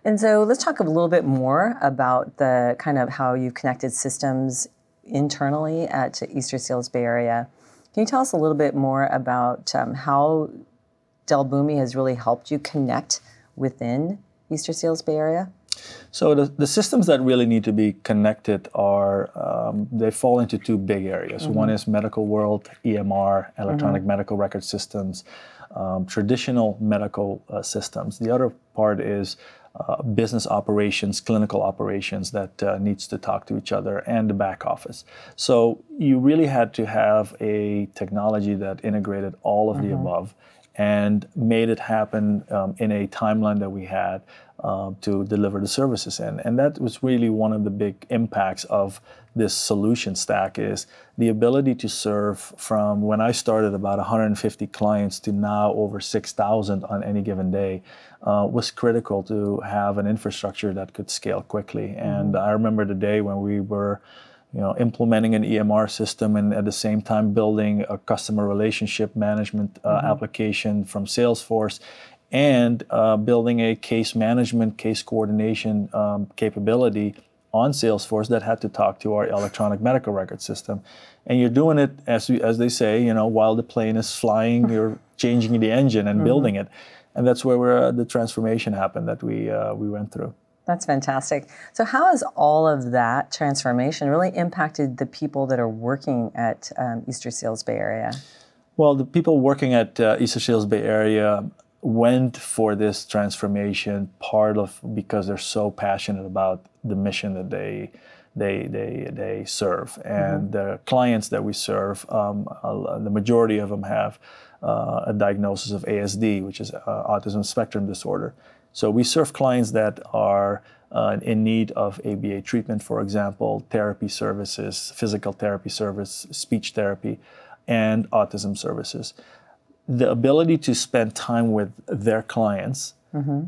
And so let's talk a little bit more about the kind of how you've connected systems internally at Easterseals Bay Area. Can you tell us a little bit more about how Dell Boomi has really helped you connect within Easterseals Bay Area? So the systems that really need to be connected are, they fall into two big areas. One is medical world, EMR, electronic medical record systems, traditional medical systems. The other part is business operations, clinical operations that needs to talk to each other, and the back office. So you really had to have a technology that integrated all of the above and made it happen in a timeline that we had to deliver the services in. And that was really one of the big impacts of this solution stack, is the ability to serve from when I started about 150 clients to now over 6,000 on any given day was critical to have an infrastructure that could scale quickly. And I remember the day when we were implementing an EMR system and at the same time building a customer relationship management application from Salesforce and building a case management, case coordination capability on Salesforce that had to talk to our electronic medical record system. And you're doing it, as they say, while the plane is flying, you're changing the engine and building it. And that's where the transformation happened that we went through. That's fantastic. So how has all of that transformation really impacted the people that are working at Easterseals Bay Area? Well, the people working at Easterseals Bay Area went for this transformation because they're so passionate about the mission that they serve. And the clients that we serve, the majority of them have a diagnosis of ASD, which is autism spectrum disorder. So we serve clients that are in need of ABA treatment, for example, therapy services, physical therapy service, speech therapy, and autism services. The ability to spend time with their clients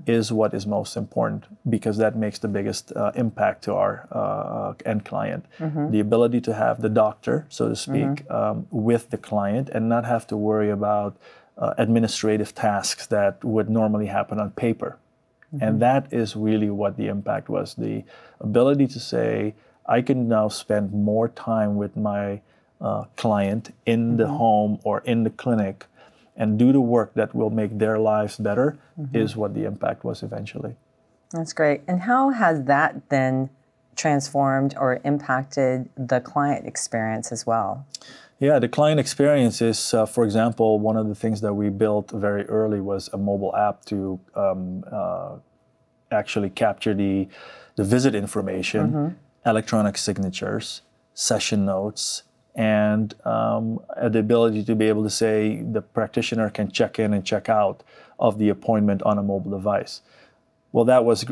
is what is most important, because that makes the biggest impact to our end client. The ability to have the doctor, so to speak, with the client and not have to worry about administrative tasks that would normally happen on paper. And that is really what the impact was. The ability to say, I can now spend more time with my client in the home or in the clinic and do the work that will make their lives better is what the impact was eventually. That's great. And how has that then transformed or impacted the client experience as well? Yeah, the client experience is, for example, one of the things that we built very early was a mobile app to actually capture the visit information, electronic signatures, session notes, and the ability to be able to say the practitioner can check in and check out of the appointment on a mobile device. Well, that was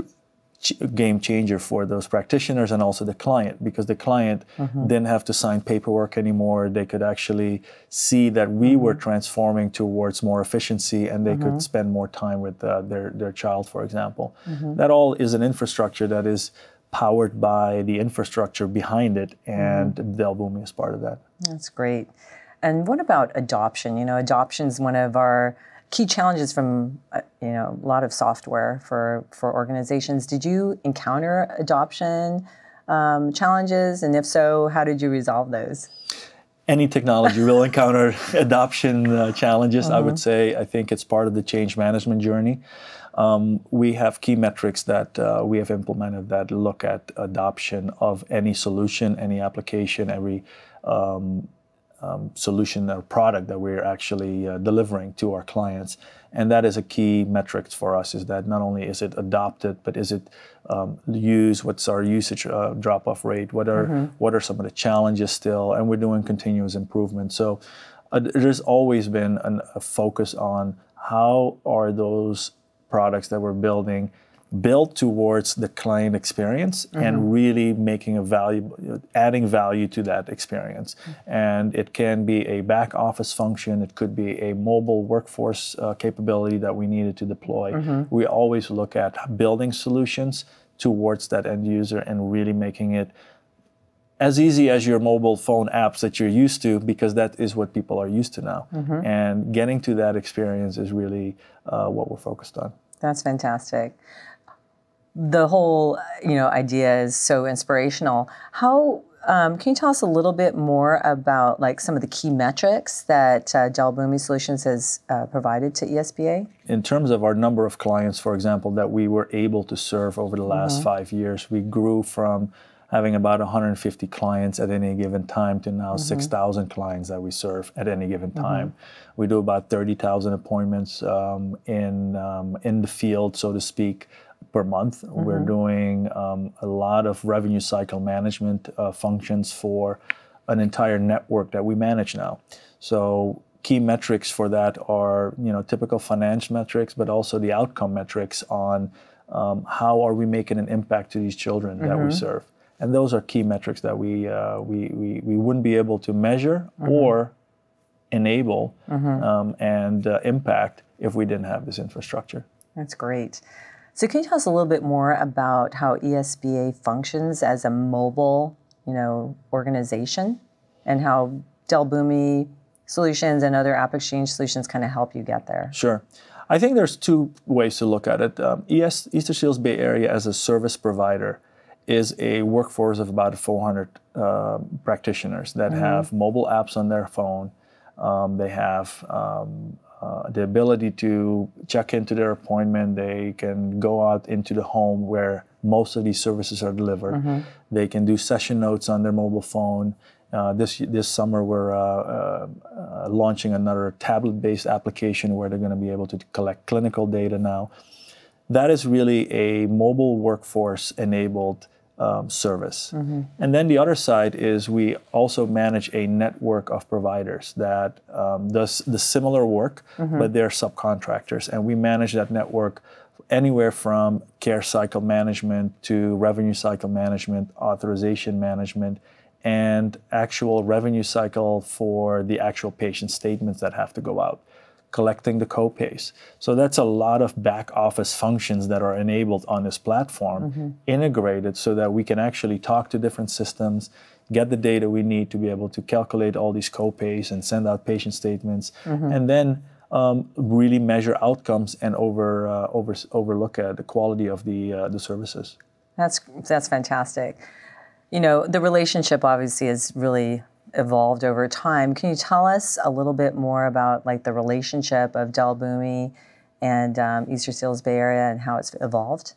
a game changer for those practitioners and also the client, because the client didn't have to sign paperwork anymore. They could actually see that we were transforming towards more efficiency, and they could spend more time with their child, for example. That all is an infrastructure that is powered by the infrastructure behind it, and Dell Boomi is part of that. That's great. And what about adoption? Adoption is one of our key challenges from a lot of software for organizations. Did you encounter adoption challenges? And if so, how did you resolve those? Any technology will encounter adoption challenges, I would say. I think it's part of the change management journey. We have key metrics that we have implemented that look at adoption of any solution, any application, every solution or product that we're actually delivering to our clients. And that is a key metric for us, is that not only is it adopted, but is it used, what's our usage drop-off rate, what are some of the challenges still, and we're doing continuous improvement. So there's always been a focus on how are those products that we're building built towards the client experience and really making adding value to that experience. And it can be a back office function, it could be a mobile workforce capability that we needed to deploy. We always look at building solutions towards that end user and really making it as easy as your mobile phone apps that you're used to, because that is what people are used to now. And getting to that experience is really what we're focused on. That's fantastic. the whole idea is so inspirational. How can you tell us a little bit more about like some of the key metrics that Dell Boomi Solutions has provided to ESBA? In terms of our number of clients, for example, that we were able to serve over the last 5 years, we grew from having about 150 clients at any given time to now 6,000 clients that we serve at any given time. We do about 30,000 appointments in the field, so to speak, per month. We're doing a lot of revenue cycle management functions for an entire network that we manage now. So key metrics for that are typical finance metrics, but also the outcome metrics on how are we making an impact to these children that we serve. And those are key metrics that we wouldn't be able to measure or enable and impact if we didn't have this infrastructure. That's great. So can you tell us a little bit more about how ESBA functions as a mobile, organization, and how Dell Boomi Solutions and other AppExchange solutions kind of help you get there? Sure. I think there's two ways to look at it. Easterseals Bay Area as a service provider is a workforce of about 400 practitioners that have mobile apps on their phone. They have the ability to check into their appointment. They can go out into the home where most of these services are delivered. They can do session notes on their mobile phone. This summer we're launching another tablet-based application where they're going to be able to collect clinical data now. That is really a mobile workforce-enabled service. And then the other side is we also manage a network of providers that does the similar work, but they're subcontractors. And we manage that network anywhere from care cycle management to revenue cycle management, authorization management, and actual revenue cycle for the actual patient statements that have to go out, collecting the co-pays. So that's a lot of back office functions that are enabled on this platform, integrated so that we can actually talk to different systems, get the data we need to be able to calculate all these co-pays and send out patient statements, and then really measure outcomes and overlook at the quality of the services. That's fantastic. The relationship obviously has really evolved over time. Can you tell us a little bit more about like the relationship of Dell Boomi and Easterseals Bay Area and how it's evolved?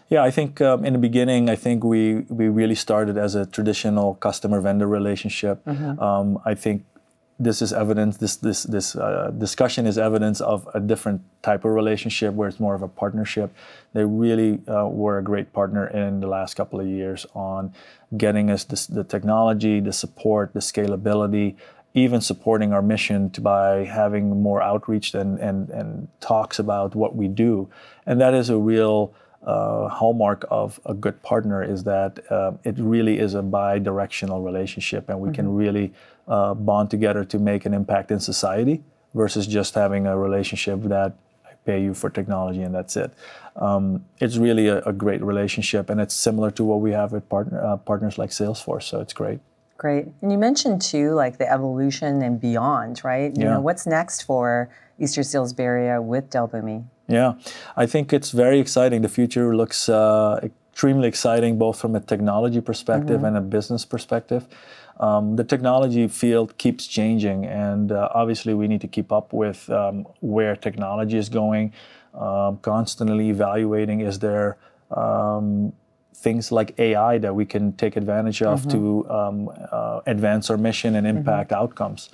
Yeah, I think in the beginning, I think we really started as a traditional customer-vendor relationship. I think this is evidence. This discussion is evidence of a different type of relationship where it's more of a partnership. They really were a great partner in the last couple of years on getting us the technology, the support, the scalability, even supporting our mission by having more outreach and talks about what we do. And that is a real hallmark of a good partner, is that it really is a bi-directional relationship, and we can really bond together to make an impact in society versus just having a relationship that I pay you for technology and that's it. It's really a great relationship, and it's similar to what we have with partners like Salesforce, so it's great. Great. And you mentioned too, like the evolution and beyond, right? You know, what's next for Easterseals Bay Area with Dell Boomi? Yeah, I think it's very exciting. The future looks extremely exciting, both from a technology perspective and a business perspective. The technology field keeps changing, and obviously we need to keep up with where technology is going, constantly evaluating, is there things like AI that we can take advantage of to advance our mission and impact outcomes.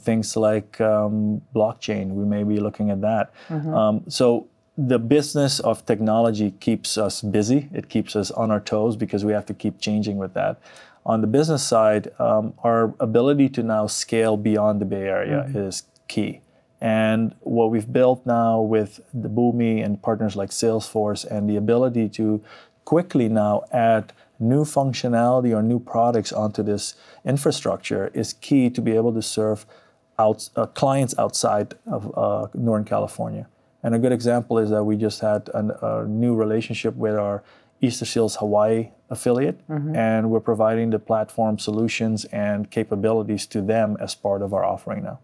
Things like blockchain, we may be looking at that. So the business of technology keeps us busy. It keeps us on our toes because we have to keep changing with that. On the business side, our ability to now scale beyond the Bay Area is key. And what we've built now with the Boomi and partners like Salesforce, and the ability to quickly now add new functionality or new products onto this infrastructure is key to be able to serve clients outside of Northern California. And a good example is that we just had a new relationship with our Easterseals Hawaii affiliate, and we're providing the platform solutions and capabilities to them as part of our offering now.